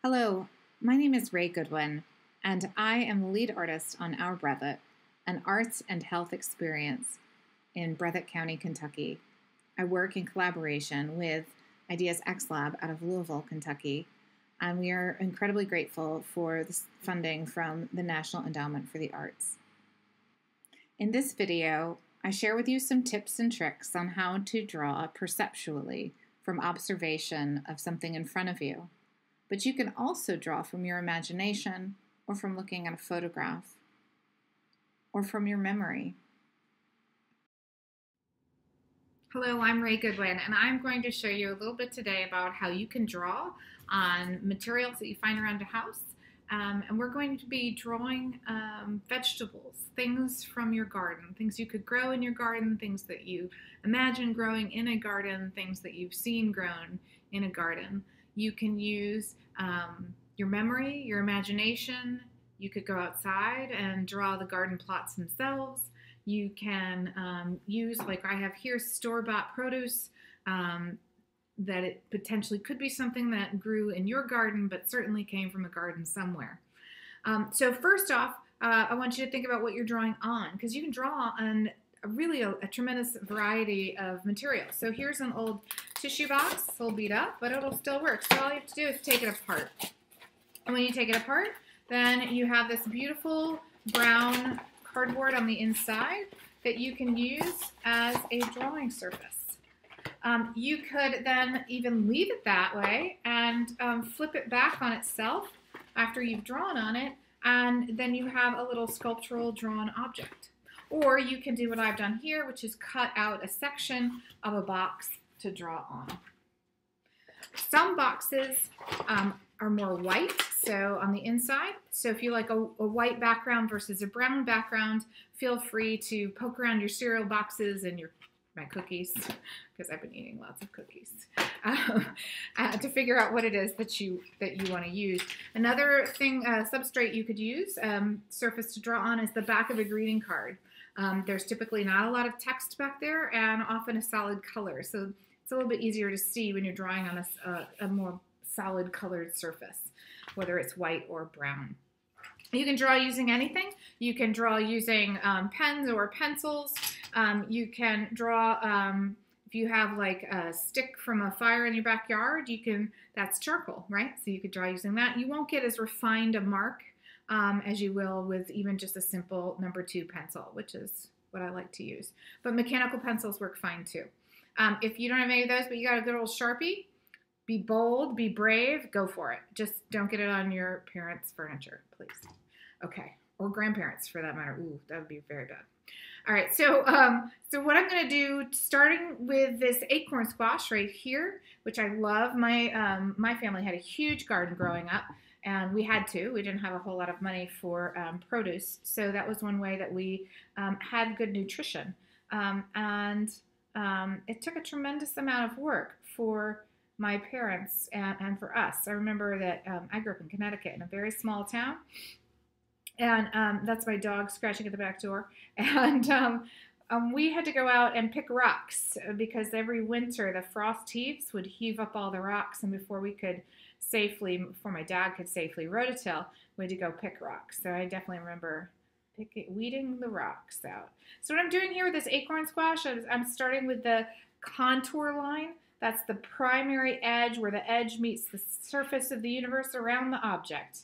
Hello, my name is Ray Goodwin, and I am the lead artist on our Breathitt, an arts and health experience in Breathitt County, Kentucky. I work in collaboration with Ideas X Lab out of Louisville, Kentucky, and we are incredibly grateful for this funding from the National Endowment for the Arts. In this video, I share with you some tips and tricks on how to draw perceptually from observation of something in front of you. But you can also draw from your imagination, or from looking at a photograph, or from your memory. Hello, I'm Ray Goodwin, and I'm going to show you a little bit today about how you can draw on materials that you find around your house. And we're going to be drawing vegetables, things from your garden, things you could grow in your garden, things that you imagine growing in a garden, things that you've seen grown in a garden. You can use your memory, your imagination. You could go outside and draw the garden plots themselves. You can use, like I have here, store-bought produce that it potentially could be something that grew in your garden, but certainly came from a garden somewhere. So first off, I want you to think about what you're drawing on, because you can draw on a tremendous variety of materials. So here's an old tissue box. It's a little beat up, but it'll still work. So all you have to do is take it apart. And when you take it apart, then you have this beautiful brown cardboard on the inside that you can use as a drawing surface. You could then even leave it that way and flip it back on itself after you've drawn on it, and then you have a little sculptural drawn object. Or you can do what I've done here, which is cut out a section of a box to draw on. Some boxes are more white, so on the inside. So if you like a white background versus a brown background, feel free to poke around your cereal boxes and my cookies, because I've been eating lots of cookies, to figure out what it is that you want to use. Another thing, substrate you could use, surface to draw on, is the back of a greeting card. There's typically not a lot of text back there, and often a solid color. So it's a little bit easier to see when you're drawing on a more solid colored surface, whether it's white or brown. You can draw using anything. You can draw using pens or pencils. You can draw, if you have like a stick from a fire in your backyard, that's charcoal, right? So you could draw using that. You won't get as refined a mark as you will with even just a simple number 2 pencil, which is what I like to use. But mechanical pencils work fine too. If you don't have any of those, but you got a good old Sharpie, be bold, be brave, go for it. Just don't get it on your parents' furniture, please. Okay, or grandparents for that matter. Ooh, that would be very bad. All right, so what I'm going to do, starting with this acorn squash right here, which I love. My family had a huge garden growing up, and we had to. We didn't have a whole lot of money for produce, so that was one way that we had good nutrition. It took a tremendous amount of work for my parents and for us. I remember that I grew up in Connecticut in a very small town, and that's my dog scratching at the back door. And we had to go out and pick rocks because every winter the frost heaves would heave up all the rocks, and before my dad could safely rototill, we had to go pick rocks. So I definitely remember weeding the rocks out. So what I'm doing here with this acorn squash, I'm starting with the contour line. That's the primary edge, where the edge meets the surface of the universe around the object.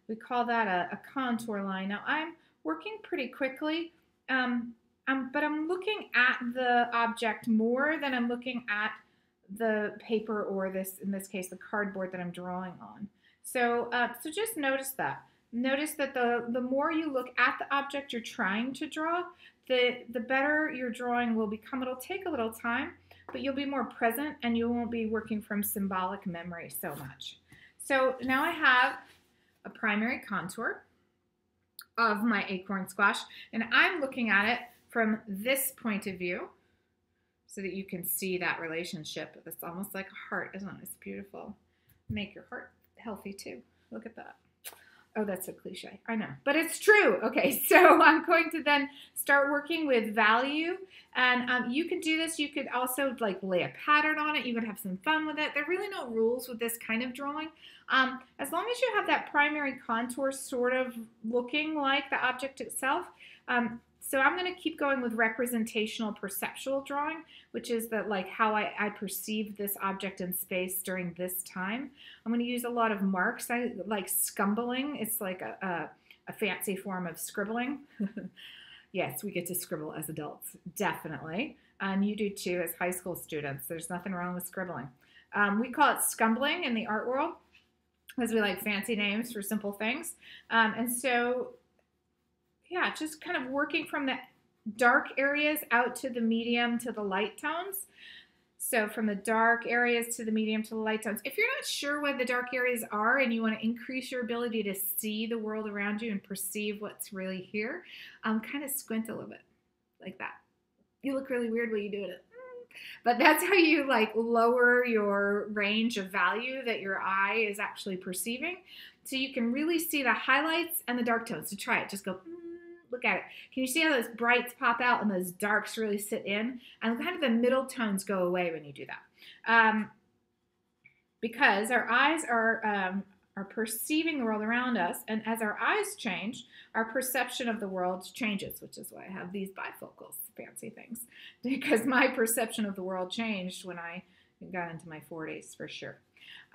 We call that a contour line. Now I'm working pretty quickly, but I'm looking at the object more than I'm looking at the paper, or in this case, the cardboard that I'm drawing on. So just notice that. Notice that the more you look at the object you're trying to draw, the better your drawing will become. It'll take a little time, but you'll be more present, and you won't be working from symbolic memory so much. So now I have a primary contour of my acorn squash, and I'm looking at it from this point of view so that you can see that relationship. It's almost like a heart, isn't it? It's beautiful. Make your heart healthy too. Look at that. Oh, that's a cliche. I know, but it's true. Okay, so I'm going to then start working with value, and you can do this. You could also like lay a pattern on it. You could have some fun with it. There are really no rules with this kind of drawing. As long as you have that primary contour sort of looking like the object itself. So I'm going to keep going with representational perceptual drawing, which is that like how I perceive this object in space during this time. I'm going to use a lot of marks. I like scumbling. It's like a fancy form of scribbling. Yes, we get to scribble as adults, definitely. And you do too as high school students. There's nothing wrong with scribbling. We call it scumbling in the art world because we like fancy names for simple things. And so yeah, just kind of working from the dark areas out to the medium to the light tones. So from the dark areas to the medium to the light tones. If you're not sure what the dark areas are and you want to increase your ability to see the world around you and perceive what's really here, kind of squint a little bit like that. You look really weird when you do it. But that's how you like lower your range of value that your eye is actually perceiving. So you can really see the highlights and the dark tones. So try it. Just go, look at it. Can you see how those brights pop out and those darks really sit in? And kind of the middle tones go away when you do that. Because our eyes are perceiving the world around us. And as our eyes change, our perception of the world changes, which is why I have these bifocals, fancy things. Because my perception of the world changed when I got into my 40s, for sure.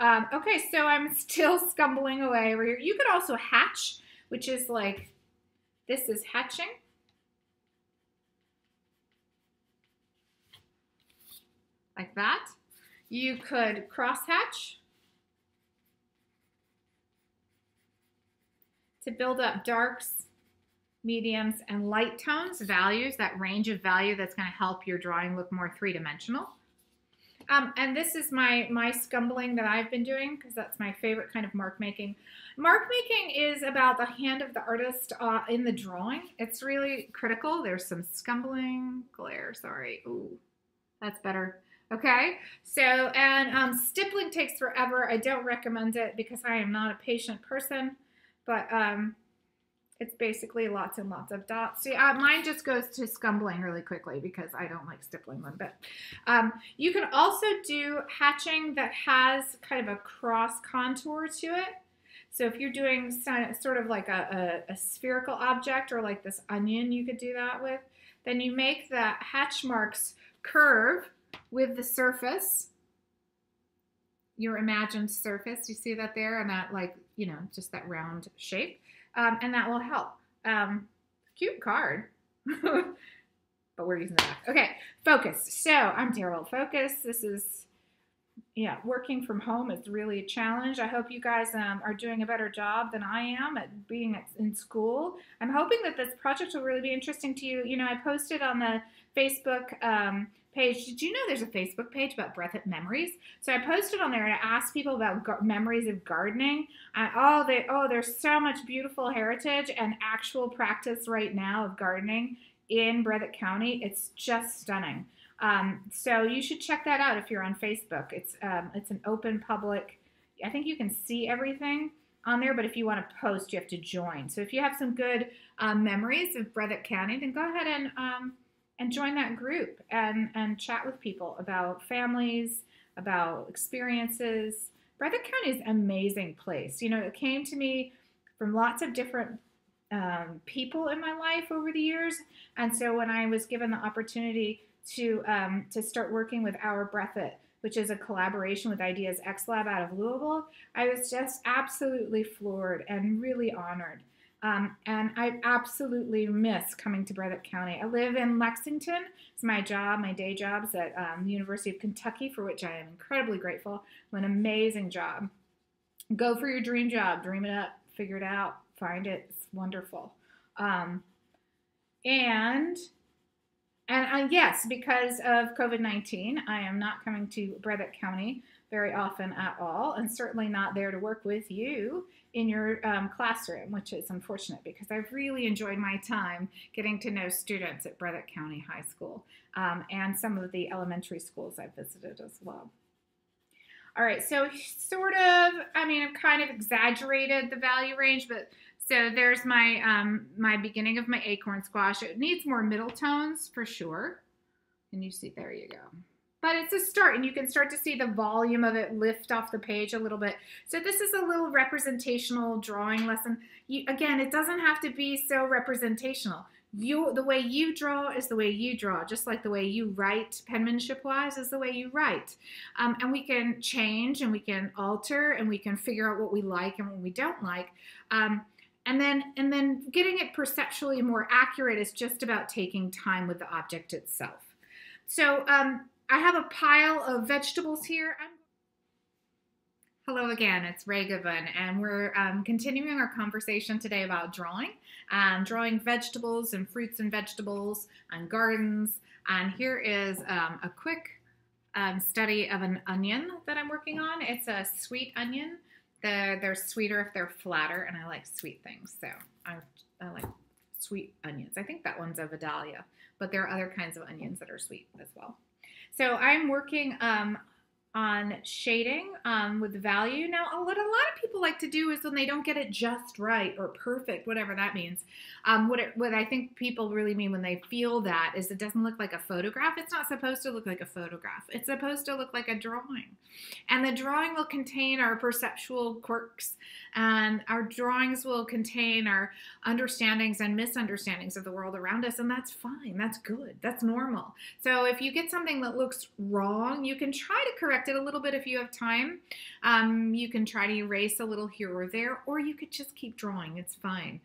Okay, so I'm still scumbling away over here. You could also hatch, which is like, this is hatching. Like that. You could cross hatch to build up darks, mediums, and light tones, values, that range of value that's going to help your drawing look more three-dimensional. And this is my scumbling that I've been doing because that's my favorite kind of mark making. Mark making is about the hand of the artist in the drawing. It's really critical. There's some scumbling, glare, sorry. Ooh, that's better. Okay, so, and stippling takes forever. I don't recommend it because I am not a patient person, but it's basically lots and lots of dots. See, mine just goes to scumbling really quickly because I don't like stippling one bit. You can also do hatching that has kind of a cross contour to it. So if you're doing sort of like a spherical object or like this onion you could do that with, then you make the hatch marks curve with the surface, your imagined surface. You see that there? And that like, you know, just that round shape. And that will help. Cute card. But we're using that. Okay, focus. So I'm terrible at focus. This is, yeah, working from home is really a challenge. I hope you guys are doing a better job than I am at being in school. I'm hoping that this project will really be interesting to you. You know, I posted on the Facebook page. Did you know there's a Facebook page about Breathitt memories? So I posted on there and I asked people about memories of gardening. There's so much beautiful heritage and actual practice right now of gardening in Breathitt County. It's just stunning. So you should check that out if you're on Facebook. It's an open public. I think you can see everything on there, but if you want to post, you have to join. So if you have some good memories of Breathitt County, then go ahead and join that group and chat with people about families, about experiences. Breathitt County is an amazing place. You know, it came to me from lots of different people in my life over the years. And so when I was given the opportunity to start working with Our Breathitt, which is a collaboration with Ideas X Lab out of Louisville, I was just absolutely floored and really honored. And I absolutely miss coming to Breathitt County. I live in Lexington. It's my job, my day job's at the University of Kentucky, for which I am incredibly grateful. An amazing job. Go for your dream job. Dream it up. Figure it out. Find it. It's wonderful. Yes, because of COVID-19, I am not coming to Breathitt County very often at all, and certainly not there to work with you in your classroom, which is unfortunate because I've really enjoyed my time getting to know students at Breathitt County High School and some of the elementary schools I've visited as well. All right, so sort of, I mean, I've kind of exaggerated the value range, but so there's my my beginning of my acorn squash. It needs more middle tones for sure. And you see, there you go. But it's a start, and you can start to see the volume of it lift off the page a little bit. So this is a little representational drawing lesson. Again, it doesn't have to be so representational. The way you draw is the way you draw, just like the way you write penmanship-wise is the way you write. And we can change, and we can alter, and we can figure out what we like and what we don't like. And then getting it perceptually more accurate is just about taking time with the object itself. So I have a pile of vegetables here. Hello again, it's Ray Goodwin, and we're continuing our conversation today about drawing vegetables and fruits and vegetables and gardens. And here is a quick study of an onion that I'm working on. It's a sweet onion. They're sweeter if they're flatter, and I like sweet things, so I like sweet onions. I think that one's a Vidalia, but there are other kinds of onions that are sweet as well. So I'm working on shading with value. Now, what a lot of people like to do is when they don't get it just right or perfect, whatever that means, what I think people really mean when they feel that is it doesn't look like a photograph. It's not supposed to look like a photograph. It's supposed to look like a drawing. And the drawing will contain our perceptual quirks, and our drawings will contain our understandings and misunderstandings of the world around us, and that's fine. That's good. That's normal. So if you get something that looks wrong, you can try to correct it a little bit if you have time. You can try to erase a little here or there, or you could just keep drawing. It's fine.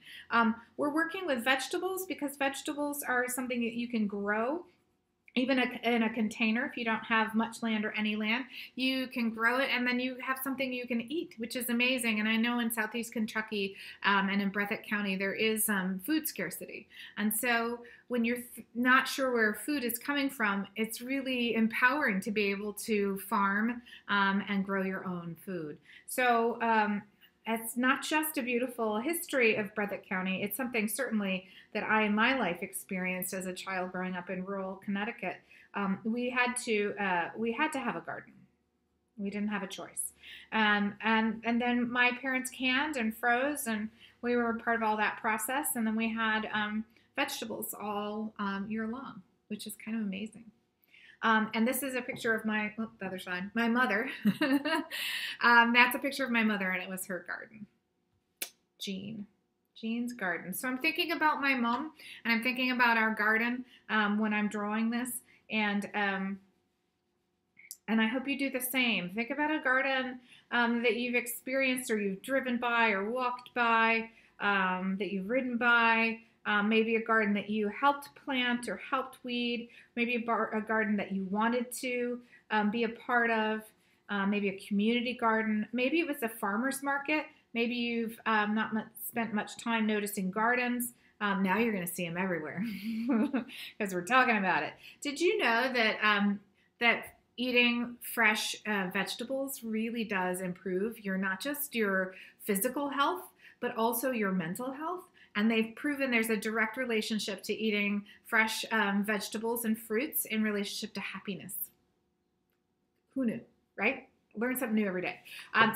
We're working with vegetables because vegetables are something that you can grow. Even in a container, if you don't have much land or any land, you can grow it, and then you have something you can eat, which is amazing. And I know in Southeast Kentucky and in Breathitt County, there is food scarcity. And so when you're not sure where food is coming from, it's really empowering to be able to farm and grow your own food. So it's not just a beautiful history of Breathitt County. It's something certainly that I in my life experienced as a child growing up in rural Connecticut. We had to have a garden. We didn't have a choice. And then my parents canned and froze, and we were part of all that process. And then we had vegetables all year long, which is kind of amazing. And this is a picture of my, the other side, my mother. That's a picture of my mother, and it was her garden. Jean's garden. So I'm thinking about my mom, and I'm thinking about our garden when I'm drawing this, and I hope you do the same. Think about a garden that you've experienced, or you've driven by, or walked by, that you've ridden by. Maybe a garden that you helped plant or helped weed, maybe a garden that you wanted to be a part of, maybe a community garden. Maybe it was a farmer's market. Maybe you've not spent much time noticing gardens. Now you're going to see them everywhere because we're talking about it. Did you know that that eating fresh vegetables really does improve not just your physical health, but also your mental health? And they've proven there's a direct relationship to eating fresh vegetables and fruits in relationship to happiness. Who knew, right? Learn something new every day.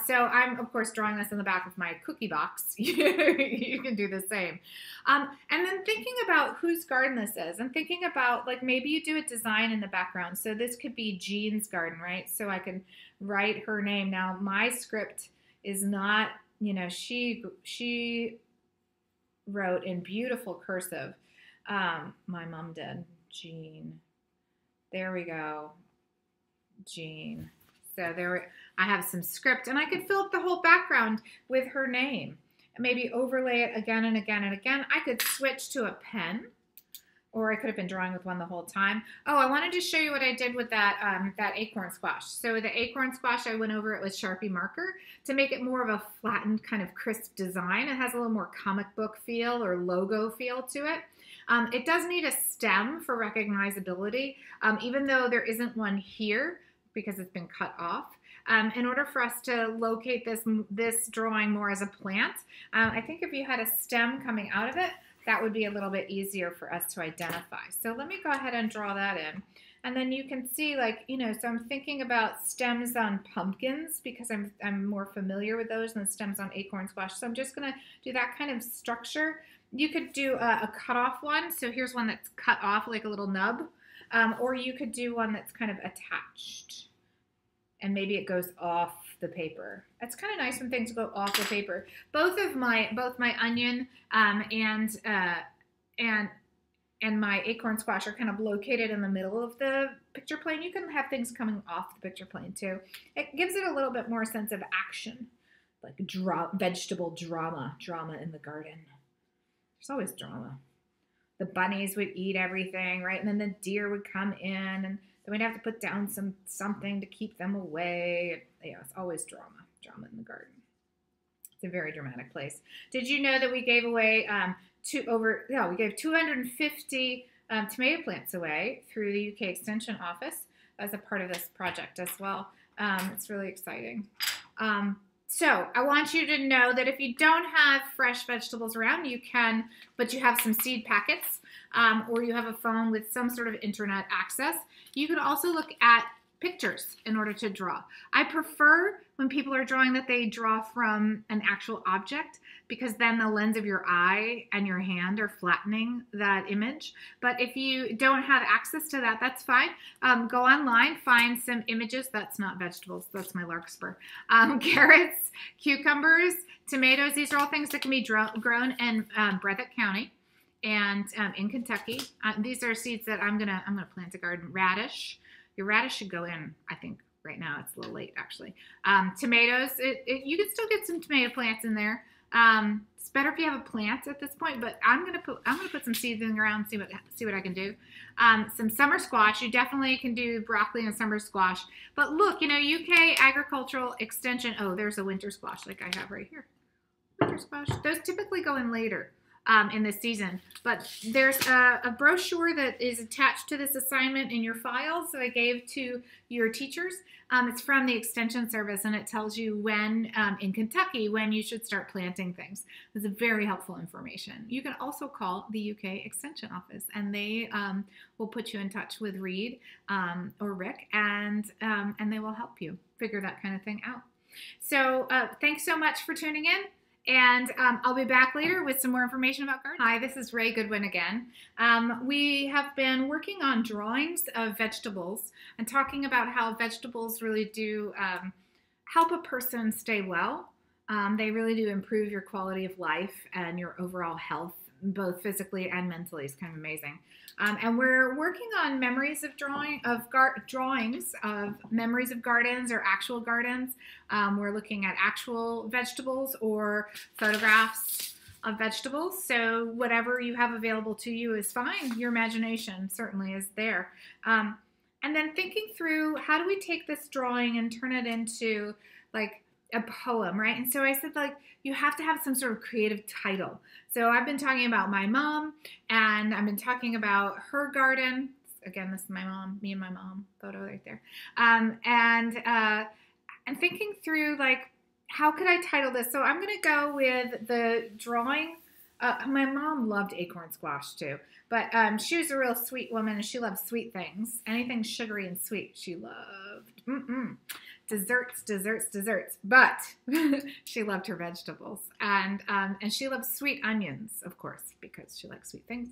So I'm, of course, drawing this in the back of my cookie box. You can do the same. And then thinking about whose garden this is, and thinking about, like, maybe you do a design in the background. So this could be Jean's garden, right? So I can write her name. Now, my script is not, she wrote in beautiful cursive. My mom did. Jean. There we go. Jean. So there, I have some script, and I could fill up the whole background with her name. Maybe overlay it again and again and again. I could switch to a pen, or I could have been drawing with one the whole time. Oh, I wanted to show you what I did with that that acorn squash. So the acorn squash, I went over it with Sharpie marker to make it more of a flattened, kind of crisp design. It has a little more comic book feel or logo feel to it. It does need a stem for recognizability, even though there isn't one here because it's been cut off. In order for us to locate this drawing more as a plant, I think if you had a stem coming out of it, that would be a little bit easier for us to identify. So let me go ahead and draw that in. And then you can see, like, so I'm thinking about stems on pumpkins because I'm more familiar with those than stems on acorn squash. So I'm just going to do that kind of structure. You could do a cut off one. So here's one that's cut off like a little nub. Or you could do one that's kind of attached. And maybe it goes off the paper. It's kind of nice when things go off the paper. Both my onion and my acorn squash are kind of located in the middle of the picture plane. You can have things coming off the picture plane too. It gives it a little bit more sense of action, like vegetable drama in the garden. There's always drama. The bunnies would eat everything, right? And then the deer would come in, and then we'd have to put down something to keep them away. Yeah, it's always drama in the garden. It's a very dramatic place. Did you know that we gave away we gave 250 tomato plants away through the UK Extension Office as a part of this project as well. It's really exciting. So I want you to know that if you don't have fresh vegetables around, you can, but you have some seed packets, or you have a phone with some sort of internet access, you can also look at pictures in order to draw. I prefer when people are drawing that they draw from an actual object, because then the lens of your eye and your hand are flattening that image. But if you don't have access to that, that's fine. Go online, find some images. That's not vegetables. That's my larkspur. Carrots, cucumbers, tomatoes. These are all things that can be grown in Breathitt County and in Kentucky. These are seeds that I'm gonna plant a garden. Radish. Your radish should go in, I think. Right now it's a little late, actually. Tomatoes, you can still get some tomato plants in there. It's better if you have a plant at this point, but I'm gonna put some seeds in the ground, see what I can do. Some summer squash. You definitely can do broccoli and summer squash. But look, UK Agricultural Extension. Oh, there's a winter squash like I have right here. Winter squash. Those typically go in later. In this season, but there's a brochure that is attached to this assignment in your files that I gave to your teachers. It's from the Extension Service, and it tells you when, in Kentucky, when you should start planting things. It's very helpful information. You can also call the UK Extension Office, and they will put you in touch with Reed or Rick, and they will help you figure that kind of thing out. So thanks so much for tuning in. And I'll be back later with some more information about gardening. Hi, this is Ray Goodwin again. We have been working on drawings of vegetables and talking about how vegetables really do help a person stay well. They really do improve your quality of life and your overall health, both physically and mentally. It's kind of amazing. And we're working on memories of drawings of memories of gardens or actual gardens. We're looking at actual vegetables or photographs of vegetables. So whatever you have available to you is fine. Your imagination certainly is there. And then thinking through, how do we take this drawing and turn it into like a poem, right? And so I said, like, you have to have some sort of creative title. So I've been talking about my mom, and I've been talking about her garden. Again, this is my mom, me and my mom photo right there. And thinking through, like, how could I title this? So I'm going to go with the drawing. My mom loved acorn squash too, but she was a real sweet woman, and she loved sweet things. Anything sugary and sweet, she loved. Desserts. But she loved her vegetables, and she loves sweet onions, of course, because she likes sweet things.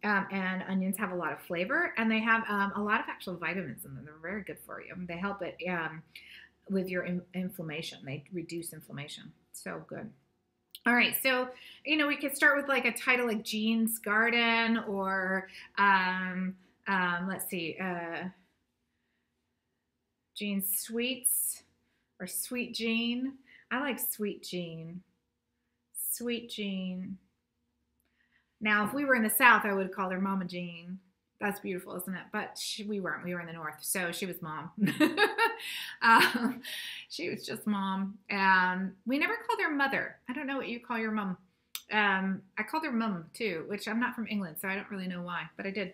And onions have a lot of flavor, and they have a lot of actual vitamins in them. They're very good for you. They help it with your inflammation. They reduce inflammation. So good. All right, so we could start with like a title like Jean's Garden, or let's see. Jean Sweets, or Sweet Jean. I like Sweet Jean. Sweet Jean. Now, if we were in the South, I would call her Mama Jean. That's beautiful, isn't it? But we weren't. We were in the North, so she was Mom. She was just Mom. We never called her Mother. I don't know what you call your mom. I called her Mum, too, which I'm not from England, so I don't really know why, but I did.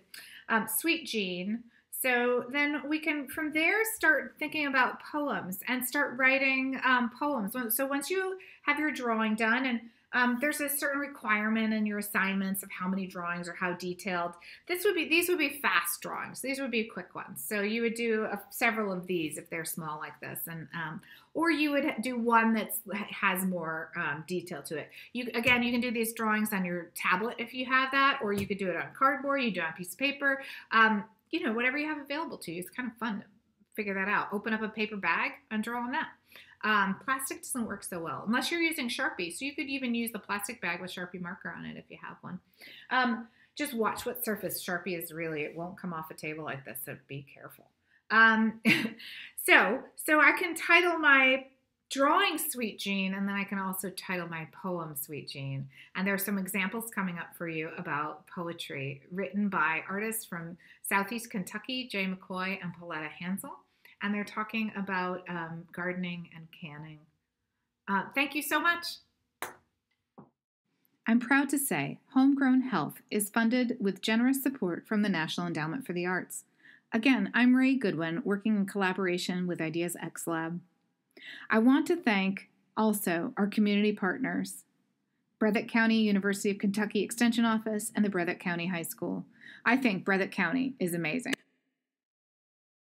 Sweet Jean. So then we can, from there, start thinking about poems and start writing poems. So once you have your drawing done, and There's a certain requirement in your assignments of how many drawings or how detailed. These would be fast drawings. These would be quick ones. So you would do several of these if they're small like this, and or you would do one that has more detail to it. You can do these drawings on your tablet if you have that, or you could do it on cardboard. You do it on a piece of paper. Whatever you have available to you. It's kind of fun to figure that out. Open up a paper bag and draw on that. Plastic doesn't work so well unless you're using Sharpie. So you could even use the plastic bag with Sharpie marker on it if you have one. Just watch what surface Sharpie is really. It won't come off a table like this, so be careful. So I can title my drawing Sweet Jean, and then I can also title my poem Sweet Jean. And there are some examples coming up for you about poetry written by artists from Southeast Kentucky, Jay McCoy and Pauletta Hansel. And they're talking about gardening and canning. Thank you so much. I'm proud to say Homegrown Health is funded with generous support from the National Endowment for the Arts. Again, I'm Ray Goodwin, working in collaboration with Ideas X Lab. I want to thank also our community partners, Breathitt County University of Kentucky Extension Office and the Breathitt County High School. I think Breathitt County is amazing.